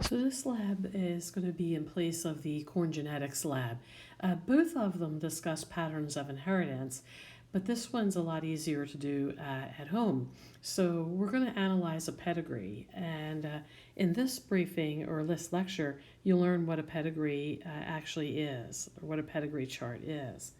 So this lab is going to be in place of the corn genetics lab. Both of them discuss patterns of inheritance, but this one's a lot easier to do at home. So we're going to analyze a pedigree, and in this briefing or this lecture, you'll learn what a pedigree actually is, or what a pedigree chart is.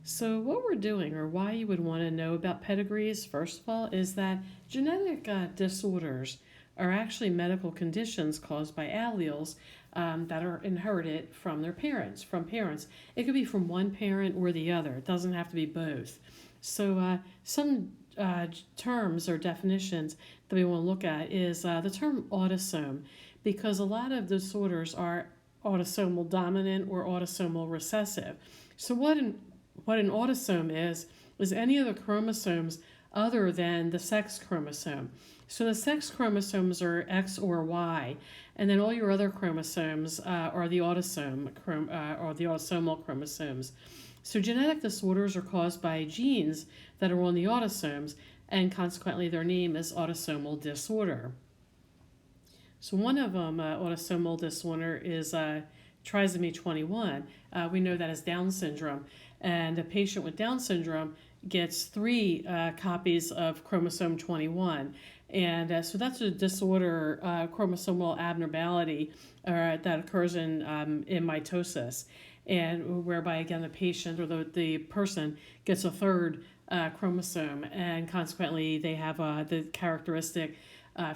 So, what we're doing, or why you would want to know about pedigrees, first of all, is that genetic disorders are actually medical conditions caused by alleles that are inherited from their parents, from parents. It could be from one parent or the other, it doesn't have to be both. So, some terms or definitions that we want to look at is the term autosome, because a lot of disorders are autosomal dominant or autosomal recessive. So, what an autosome is any of the chromosomes other than the sex chromosome. So the sex chromosomes are X or Y, and then all your other chromosomes are the autosome or the autosomal chromosomes. So genetic disorders are caused by genes that are on the autosomes, and consequently their name is autosomal disorder. So one of them, autosomal disorder, is trisomy 21. We know that as Down syndrome. And a patient with Down syndrome gets 3 copies of chromosome 21. And so that's a disorder, chromosomal abnormality that occurs in mitosis, and whereby, again, the patient or the person gets a third chromosome, and consequently they have the characteristic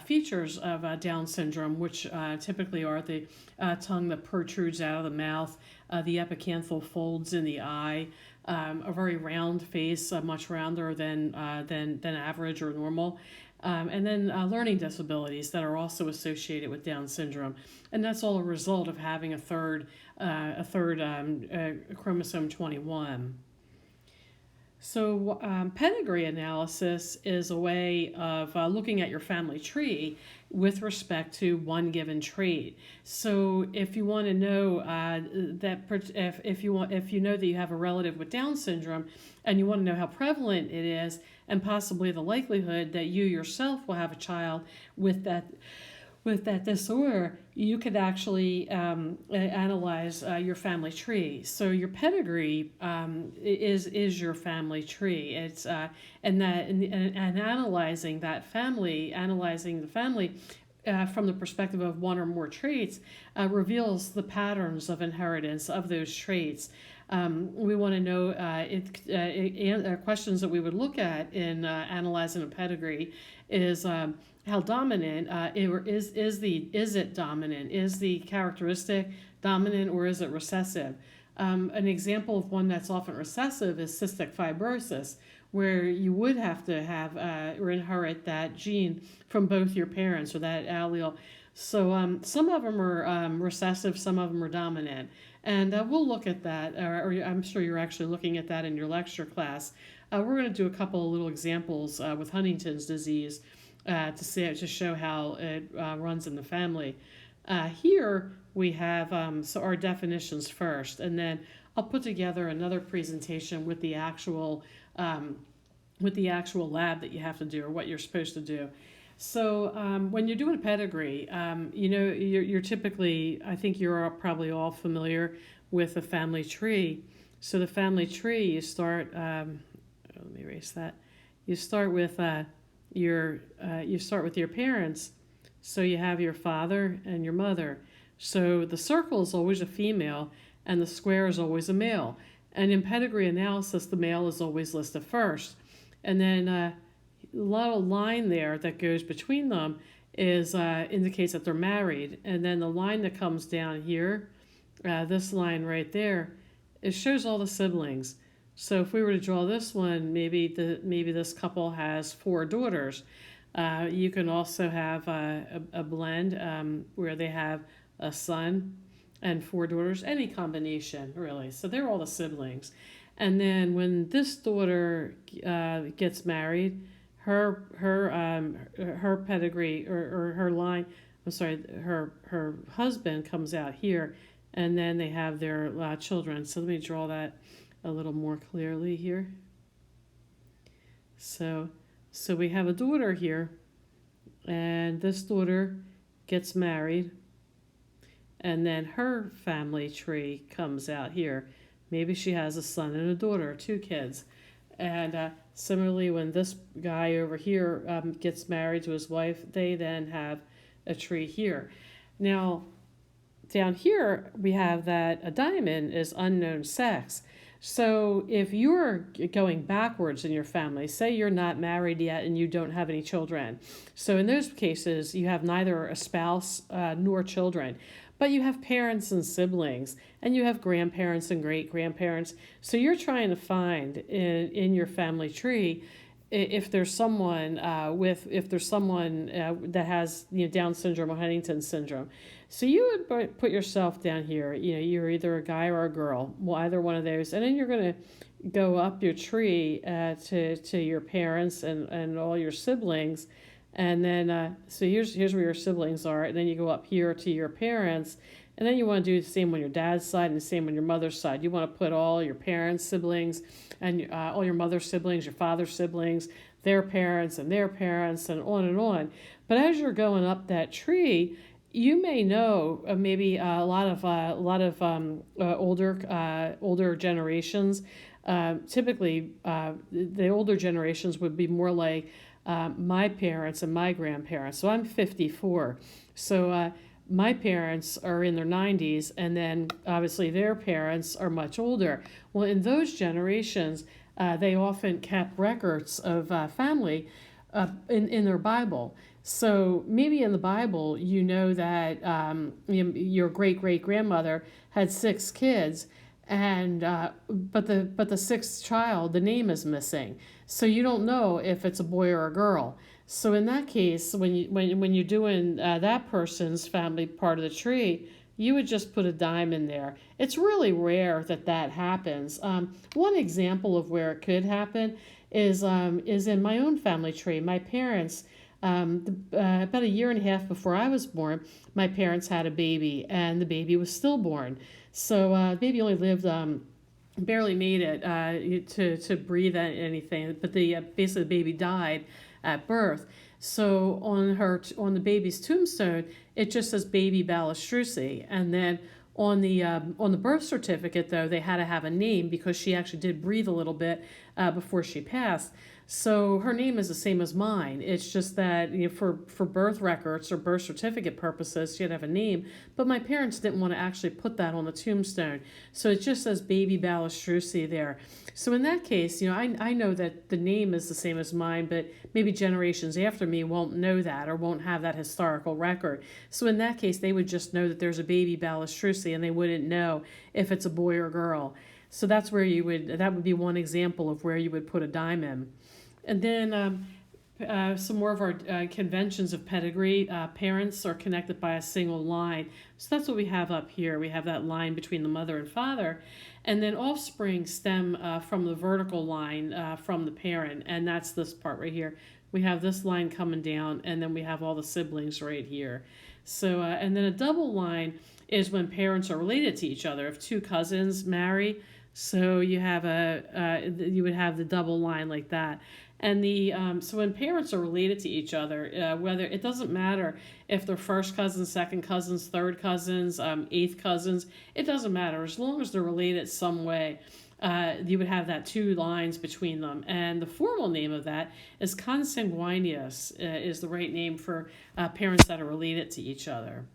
features of Down syndrome, which typically are the tongue that protrudes out of the mouth, the epicanthal folds in the eye, a very round face, much rounder than average or normal, and then learning disabilities that are also associated with Down syndrome, and that's all a result of having a third chromosome 21. So, pedigree analysis is a way of looking at your family tree with respect to one given trait. So, if you want to know if you know that you have a relative with Down syndrome, and you want to know how prevalent it is, and possibly the likelihood that you yourself will have a child with that disorder, you could actually analyze your family tree. So your pedigree is your family tree. It's and analyzing that family, analyzing the family. From the perspective of one or more traits, reveals the patterns of inheritance of those traits. We want to know questions that we would look at in analyzing a pedigree is how dominant is it dominant? Is the characteristic dominant, or is it recessive? An example of one that's often recessive is cystic fibrosis, where you would have to have or inherit that gene from both your parents, or that allele. So some of them are recessive, some of them are dominant. And we'll look at that, or I'm sure you're actually looking at that in your lecture class. We're going to do a couple of little examples with Huntington's disease to show how it runs in the family. Here we have so our definitions first, and then I'll put together another presentation with the actual lab that you have to do, or what you're supposed to do. So when you're doing a pedigree, you're typically, I think you're probably all familiar with the family tree. So the family tree, you start. Let me erase that. You start with your parents. So you have your father and your mother. So the circle is always a female, and the square is always a male. And in pedigree analysis, the male is always listed first. And then a little line there that goes between them is indicates that they're married. And then the line that comes down here, this line right there, it shows all the siblings. So if we were to draw this one, maybe this couple has 4 daughters. You can also have a blend where they have a son and 4 daughters, any combination really. So they're all the siblings. And then when this daughter gets married, her pedigree or her line, her husband comes out here, and then they have their children. So let me draw that a little more clearly here. So we have a daughter here, and this daughter gets married, and then her family tree comes out here. Maybe she has a son and a daughter, two kids. And similarly, when this guy over here gets married to his wife, they then have a tree here. Now, down here, we have that a diamond is unknown sex. So if you're going backwards in your family, say you're not married yet and you don't have any children. So in those cases, you have neither a spouse nor children, but you have parents and siblings, and you have grandparents and great grandparents. So you're trying to find in your family tree if there's someone that has Down syndrome or Huntington syndrome. So you would put yourself down here. You're either a guy or a girl, well, either one of those, and then you're going to go up your tree to your parents and all your siblings, and then so here's where your siblings are, and then you go up here to your parents, and then you want to do the same on your dad's side and the same on your mother's side. You want to put all your parents' siblings and all your mother's siblings, your father's siblings, their parents, and on and on. But as you're going up that tree, you may know maybe a lot of older generations. Typically, the older generations would be more like my parents and my grandparents. So I'm 54. So my parents are in their 90s, and then obviously their parents are much older. Well, in those generations, they often kept records of family in their Bible. So maybe in the Bible, you know that your great great grandmother had 6 kids, and but the sixth child, the name is missing. So you don't know if it's a boy or a girl. So in that case, when you're doing that person's family part of the tree, you would just put a dime in there. It's really rare that happens. One example of where it could happen is in my own family tree. My parents, about a year and a half before I was born, my parents had a baby, and the baby was stillborn. So the baby only lived. Barely made it to breathe anything, but basically the baby died at birth. So on the baby's tombstone, it just says baby Balistrucci, and then on the birth certificate, though, they had to have a name because she actually did breathe a little bit before she passed. So her name is the same as mine. It's just that for birth records or birth certificate purposes, she had to have a name. But my parents didn't want to actually put that on the tombstone, so it just says baby Balistrucci there. So in that case, I know that the name is the same as mine, but maybe generations after me won't know that or won't have that historical record. So in that case, they would just know that there's a baby Balistrucci, and they wouldn't know if it's a boy or girl. So that's where that would be one example of where you would put a dime in. And then some more of our conventions of pedigree. Parents are connected by a single line. So that's what we have up here. We have that line between the mother and father. And then offspring stem from the vertical line from the parent. And that's this part right here. We have this line coming down, and then we have all the siblings right here. So, and then a double line is when parents are related to each other. If 2 cousins marry, so you have you would have the double line like that. And so when parents are related to each other, whether it doesn't matter if they're first cousins, second cousins, third cousins, eighth cousins, it doesn't matter as long as they're related some way. You would have that 2 lines between them, and the formal name of that is consanguineous, is the right name for parents that are related to each other.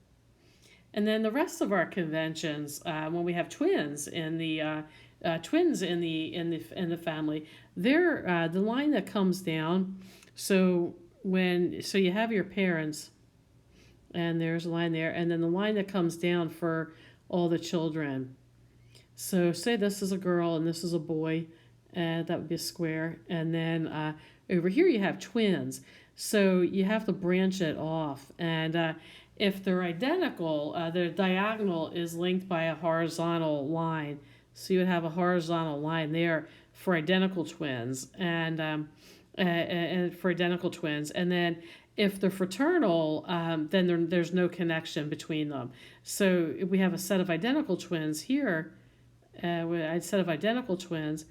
And then the rest of our conventions, when we have twins in the family, they're the line that comes down. So you have your parents, and there's a line there, and then the line that comes down for all the children. So say this is a girl and this is a boy, that would be a square, and then over here you have twins. So you have to branch it off, and if they're identical, their diagonal is linked by a horizontal line. So you would have a horizontal line there for identical twins, and for identical twins. And then if they're fraternal, then there's no connection between them. So if we have a set of identical twins here, a set of identical twins,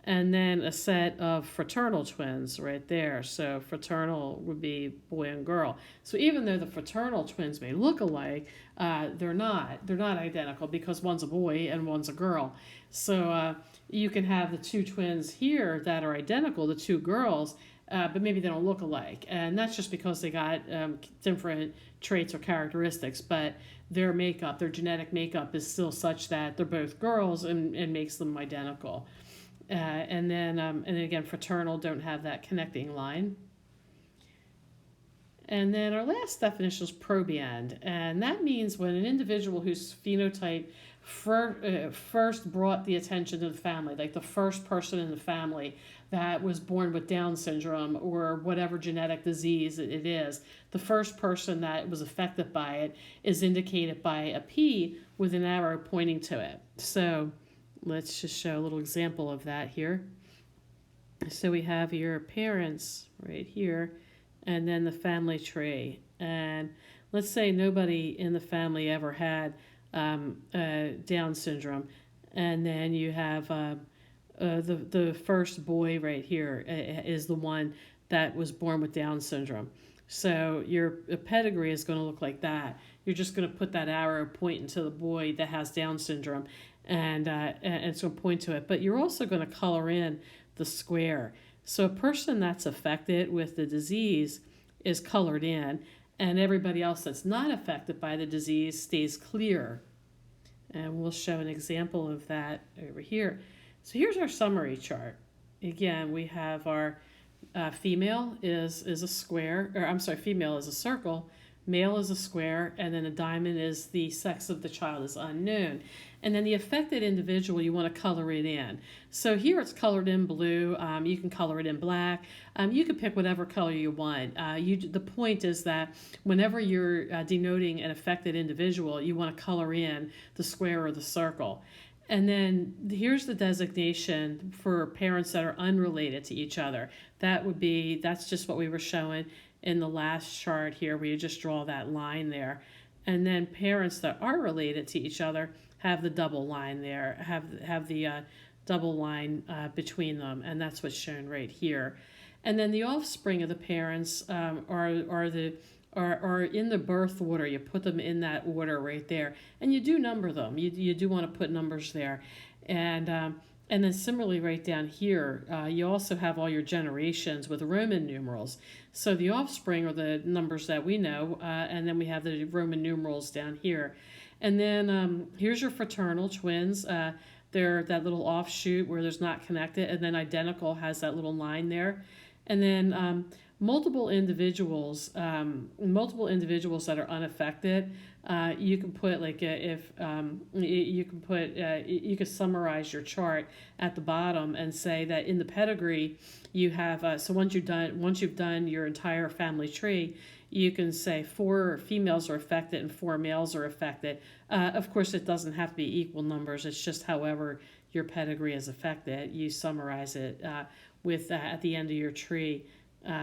and then a set of fraternal twins right there. So fraternal would be boy and girl. So even though the fraternal twins may look alike, they're not. They're not identical because one's a boy and one's a girl. So you can have the two twins here that are identical, the two girls, but maybe they don't look alike. And that's just because they got different traits or characteristics. But their makeup, their genetic makeup is still such that they're both girls and makes them identical. And then again, fraternal don't have that connecting line. And then our last definition is proband, and that means when an individual whose phenotype first brought the attention to the family, like the first person in the family that was born with Down syndrome or whatever genetic disease it is, the first person that was affected by it is indicated by a P with an arrow pointing to it. So let's just show a little example of that here. So we have your parents right here, and then the family tree. And let's say nobody in the family ever had Down syndrome, and then you have the first boy right here is the one that was born with Down syndrome. So your pedigree is going to look like that. You're just going to put that arrow pointing to the boy that has Down syndrome, and it's going to point to it. But you're also going to color in the square. So a person that's affected with the disease is colored in, and everybody else that's not affected by the disease stays clear. And we'll show an example of that over here. So here's our summary chart. Again, we have our female is a square, or I'm sorry, female is a circle, male is a square, and then a diamond is the sex of the child is unknown. And then the affected individual, you want to color it in. So here it's colored in blue. You can color it in black. You can pick whatever color you want. The point is that whenever you're denoting an affected individual, you want to color in the square or the circle. And then here's the designation for parents that are unrelated to each other. That's just what we were showing in the last chart here, where you just draw that line there. And then parents that are related to each other have the double line there, have the double line between them, and that's what's shown right here. And then the offspring of the parents are in the birth order. You put them in that order right there, and you do number them. You do want to put numbers there, and then similarly right down here, you also have all your generations with Roman numerals. So the offspring are the numbers that we know, and then we have the Roman numerals down here. And then here's your fraternal twins. They're that little offshoot where there's not connected, and then identical has that little line there. And then multiple individuals that are unaffected. You can put you could summarize your chart at the bottom and say that in the pedigree you have so once you've done your entire family tree, you can say 4 females are affected and 4 males are affected. Of course, it doesn't have to be equal numbers. It's just however your pedigree is affected. You summarize it with at the end of your tree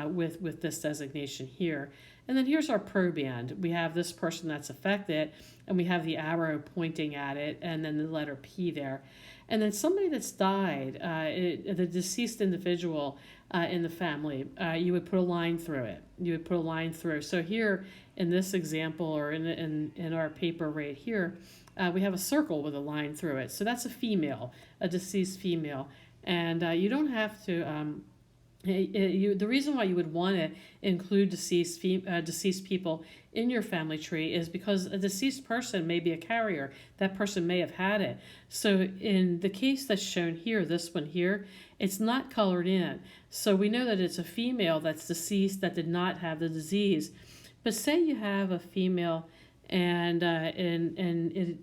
with this designation here. And then here's our proband. We have this person that's affected, and we have the arrow pointing at it, and then the letter P there. And then somebody that's died, the deceased individual in the family, you would put a line through it. You would put a line through. So here in this example, or in our paper right here, we have a circle with a line through it. So that's a female, a deceased female. And you don't have to... the reason why you would want to include deceased people in your family tree is because a deceased person may be a carrier. That person may have had it. So in the case that's shown here, this one here, it's not colored in. So we know that it's a female that's deceased that did not have the disease. But say you have a female and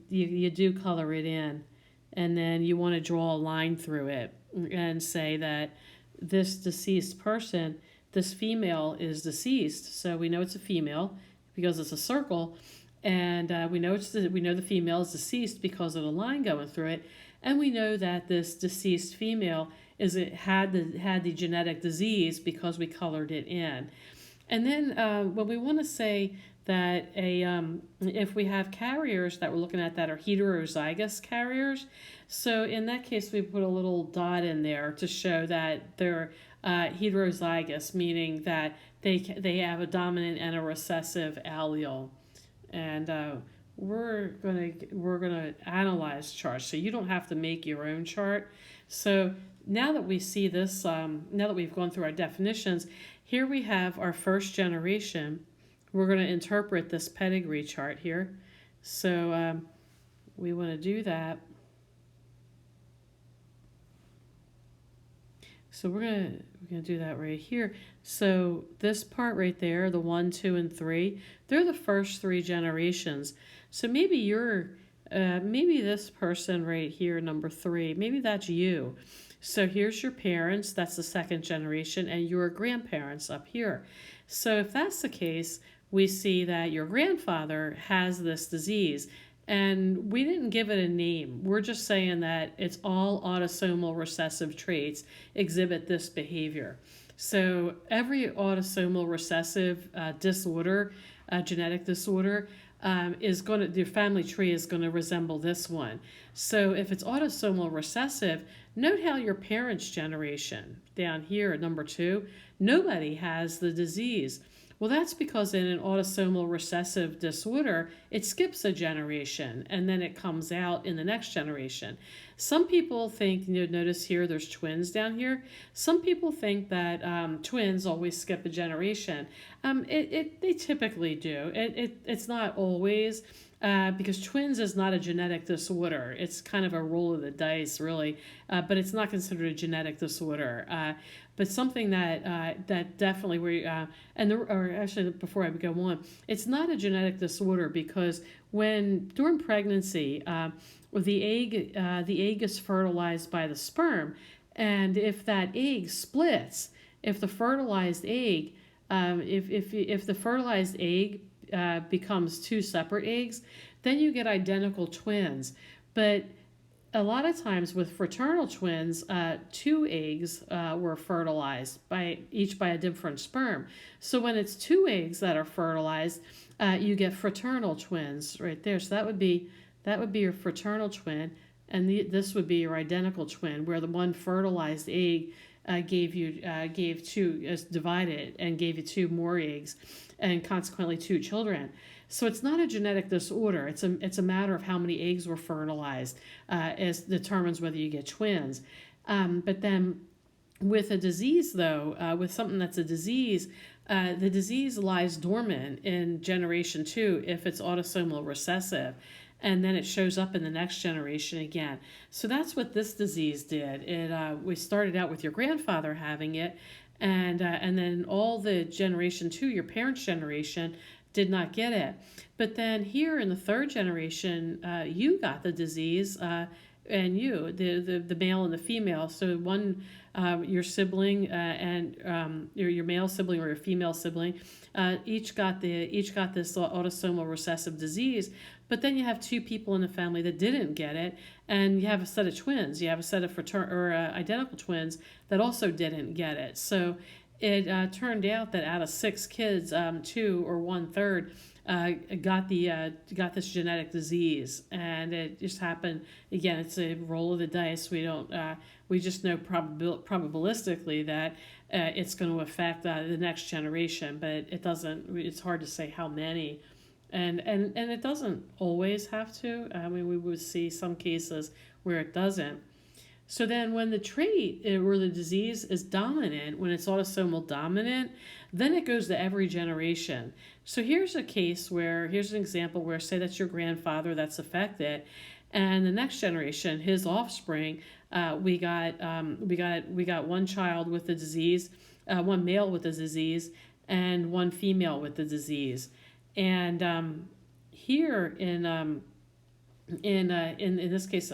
you do color it in, and then you want to draw a line through it and say that this deceased person, this female is deceased, so we know it's a female because it's a circle, and we know the female is deceased because of the line going through it, and we know that this deceased female had the genetic disease because we colored it in. And then when we want to say that if we have carriers that we're looking at that are heterozygous carriers, so in that case we put a little dot in there to show that they're heterozygous, meaning that they have a dominant and a recessive allele. And we're gonna analyze charts, so you don't have to make your own chart. So now that we see this, now that we've gone through our definitions, here we have our first generation. We're going to interpret this pedigree chart here. So we want to do that. So we're gonna do that right here. So this part right there, the 1, 2, and 3, they're the first 3 generations. So maybe maybe this person right here, number 3, maybe that's you. So here's your parents, that's the second generation, and your grandparents up here. So if that's the case, we see that your grandfather has this disease. And we didn't give it a name. We're just saying that it's all autosomal recessive traits exhibit this behavior. So every autosomal recessive disorder, genetic disorder, your family tree is going to resemble this one. So if it's autosomal recessive, note how your parents' generation, down here at number 2, nobody has the disease. Well, that's because in an autosomal recessive disorder, it skips a generation and then it comes out in the next generation. Some people think, notice here there's twins down here. Some people think that twins always skip a generation. They typically do. It's not always. Because twins is not a genetic disorder. It's kind of a roll of the dice, really, but it's not considered a genetic disorder. But something that definitely actually before I go on, it's not a genetic disorder because during pregnancy, the egg is fertilized by the sperm, and if that egg splits, if the fertilized egg becomes 2 separate eggs, then you get identical twins. But a lot of times with fraternal twins, 2 eggs were fertilized each by a different sperm. So when it's 2 eggs that are fertilized, you get fraternal twins right there. So that would be your fraternal twin, and this would be your identical twin, where the one fertilized egg gave 2, is divided and gave you 2 more eggs, and consequently 2 children. So it's not a genetic disorder. It's a matter of how many eggs were fertilized as determines whether you get twins. But then with a disease, though, with something that's a disease, the disease lies dormant in generation 2 if it's autosomal recessive. And then it shows up in the next generation again. So that's what this disease did. We started out with your grandfather having it, and then all the generation 2, your parents' generation, did not get it. But then here in the 3rd generation, you got the disease, and the male and the female. So one, your sibling and your male sibling or your female sibling, each got this autosomal recessive disease. But then you have 2 people in the family that didn't get it, and you have a set of twins. You have a set of identical twins that also didn't get it. So it turned out that out of 6 kids, 2 or 1/3 got this genetic disease, and it just happened. Again, it's a roll of the dice. We just know probabilistically that it's going to affect the next generation, but it doesn't. It's hard to say how many. And it doesn't always have to. I mean, we would see some cases where it doesn't. So then when the trait or the disease is dominant, when it's autosomal dominant, then it goes to every generation. So here's an example where, say that's your grandfather that's affected, and the next generation, his offspring, we got one child with the disease, one male with the disease, and one female with the disease. And here in this case,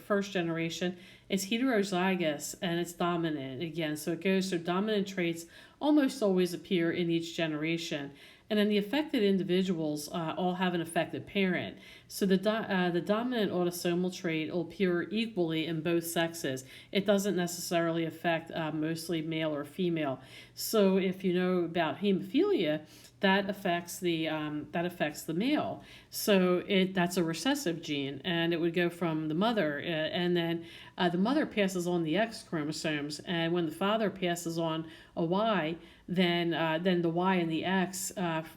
first generation, it's heterozygous and it's dominant again. So dominant traits almost always appear in each generation. And then the affected individuals all have an affected parent. So the dominant autosomal trait will appear equally in both sexes. It doesn't necessarily affect mostly male or female. So if you know about hemophilia, that affects the male. So that's a recessive gene, and it would go from the mother, and then the mother passes on the X chromosomes, and when the father passes on a Y, then the Y and the X,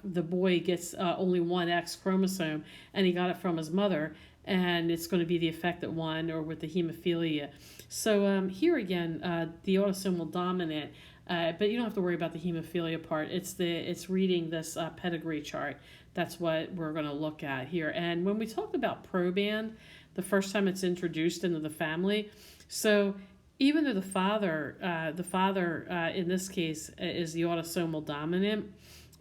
the boy gets only one X chromosome, and he got it from his mother, and it's going to be the affected one, or with the hemophilia. So here again, the autosomal dominant. But you don't have to worry about the hemophilia part. It's reading this pedigree chart. That's what we're going to look at here. And when we talk about proband, the first time it's introduced into the family, so even though the father in this case is the autosomal dominant,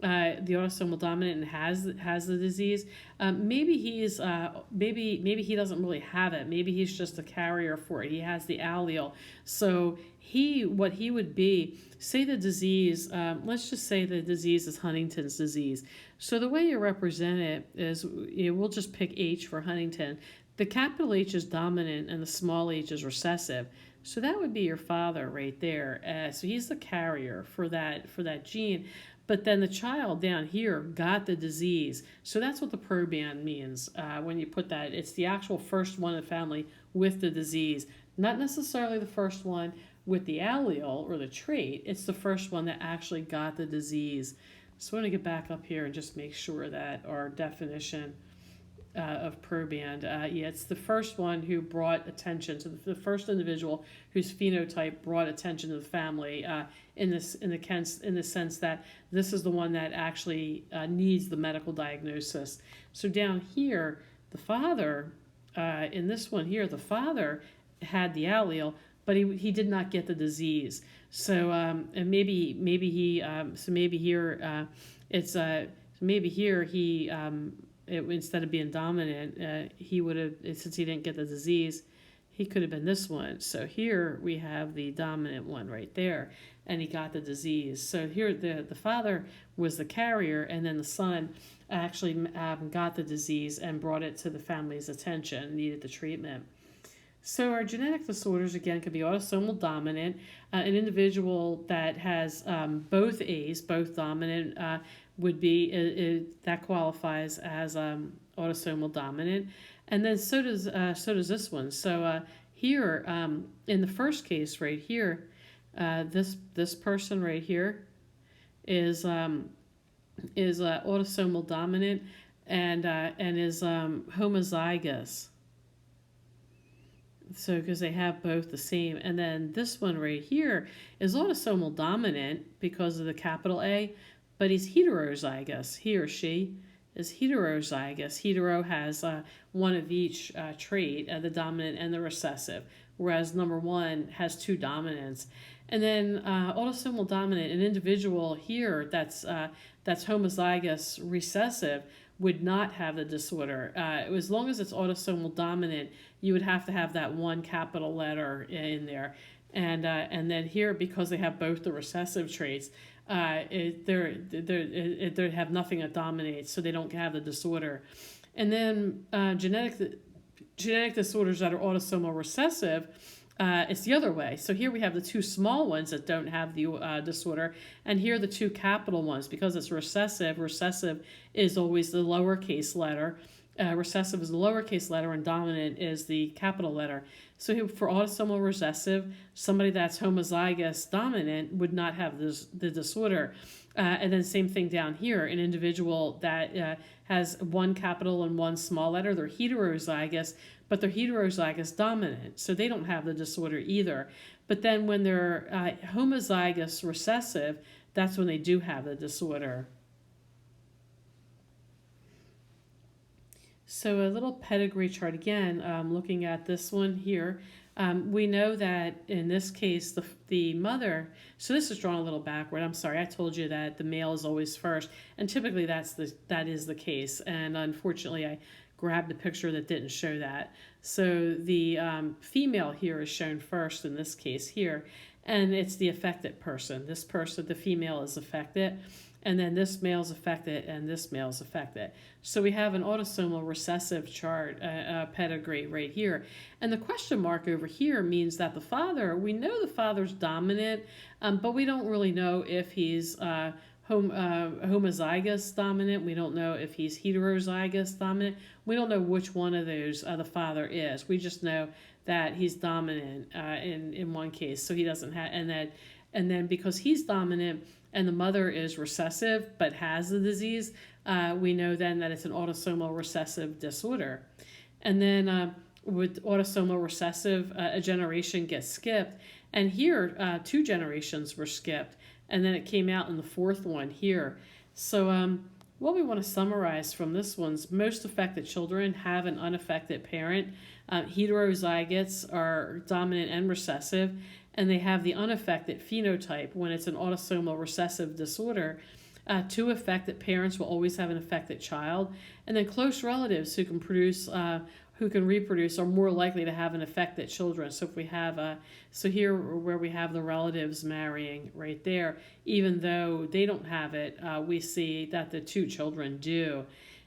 and has the disease, maybe he doesn't really have it. Maybe he's just a carrier for it. He has the allele. So what he would be, say the disease, let's just say the disease is Huntington's disease. So the way you represent it is, we'll just pick H for Huntington. The capital H is dominant and the small h is recessive. So that would be your father right there. So he's the carrier for that gene. But then the child down here got the disease. So that's what the proband means when you put that. It's the actual first one in the family with the disease. Not necessarily the first one with the allele or the trait. It's the first one that actually got the disease. So I want to get back up here and just make sure that our definition of proband, it's the first one who brought attention to the first individual whose phenotype brought attention to the family, in the sense that this is the one that actually needs the medical diagnosis. So down here, the father, in this one here, the father had the allele, but he did not get the disease. So and maybe here he instead of being dominant, he would have, since he didn't get the disease, he could have been this one. So here we have the dominant one right there, and he got the disease. So here the father was the carrier, and then the son actually got the disease and brought it to the family's attention, needed the treatment. So our genetic disorders, again, could be autosomal dominant. An individual that has both A's, both dominant, would be that qualifies as autosomal dominant. And then so does this one. So here, in the first case right here, this person right here is autosomal dominant and is homozygous. So because they have both the same. And then this one right here is autosomal dominant because of the capital A, but he's heterozygous. He or she is heterozygous. Hetero has one of each trait, the dominant and the recessive, whereas number one has two dominants. And then autosomal dominant, an individual here that's homozygous recessive would not have the disorder. As long as it's autosomal dominant, you would have to have that one capital letter in there. And then here, because they have both the recessive traits, they have nothing that dominates, so they don't have the disorder. And then genetic disorders that are autosomal recessive, it's the other way. So here we have the two small ones that don't have the disorder, and here the two capital ones. Because it's recessive is always the lowercase letter. Recessive is the lowercase letter, and dominant is the capital letter. So for autosomal recessive, somebody that's homozygous dominant would not have the disorder. And then same thing down here, an individual that has one capital and one small letter, they're heterozygous, but they're heterozygous dominant, so they don't have the disorder either. But then when they're homozygous recessive, that's when they do have the disorder. So a little pedigree chart again, looking at this one here. We know that in this case, the mother, so this is drawn a little backward. I'm sorry, I told you that the male is always first, and typically that is the case. And unfortunately, I grabbed a picture that didn't show that. So the female here is shown first in this case here, and it's the affected person. This person, the female, is affected, and then this male's affected, and this male's affected. So we have an autosomal recessive chart, pedigree right here. And the question mark over here means that the father, we know the father's dominant, but we don't really know if he's homozygous dominant. We don't know if he's heterozygous dominant. We don't know which one of those the father is. We just know that he's dominant in one case, so he doesn't have, and then because he's dominant and the mother is recessive but has the disease, we know then that it's an autosomal recessive disorder. And then with autosomal recessive, a generation gets skipped, and here 2 generations were skipped, and then it came out in the 4th one here. So what we want to summarize from this one's most affected children have an unaffected parent. Heterozygotes are dominant and recessive, and they have the unaffected phenotype when it's an autosomal recessive disorder. 2 affected parents will always have an affected child, and then close relatives who can reproduce are more likely to have an affected children. So if we have so here where we have the relatives marrying right there, even though they don't have it, we see that the 2 children do.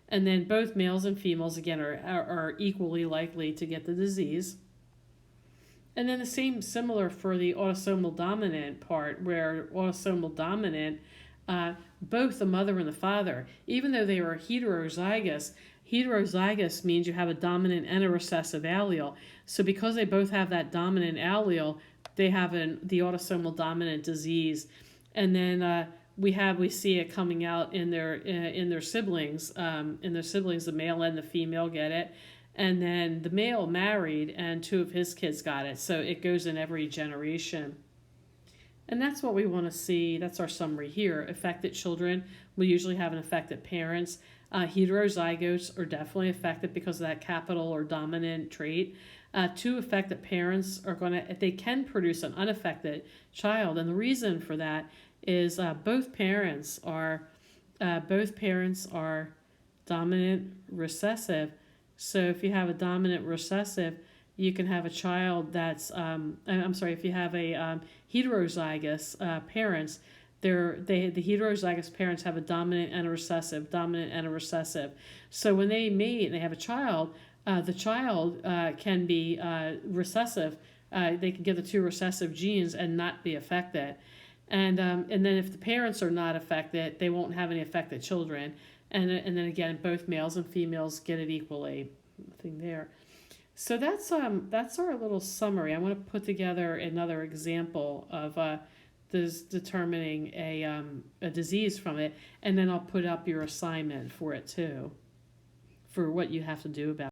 And then both males and females again are equally likely to get the disease. And then similar for the autosomal dominant part, where autosomal dominant, both the mother and the father, even though they are heterozygous means you have a dominant and a recessive allele. So because they both have that dominant allele, they have the autosomal dominant disease. And then we see it coming out in their siblings. The male and the female get it. And then the male married and 2 of his kids got it. So it goes in every generation. And that's what we want to see. That's our summary here. Affected children will usually have an affected parents. Heterozygotes are definitely affected because of that capital or dominant trait. 2 affected parents they can produce an unaffected child. And the reason for that is both parents are dominant recessive. So if you have a dominant recessive, you can have a child that's, if you have a heterozygous parents, the heterozygous parents have a dominant and a recessive. So when they mate and they have a child, the child can be recessive. They can get the 2 recessive genes and not be affected. And then if the parents are not affected, they won't have any affected children. And then again, both males and females get it equally. Nothing there. So that's our little summary. I want to put together another example of determining a disease from it, and then I'll put up your assignment for it too, for what you have to do about it.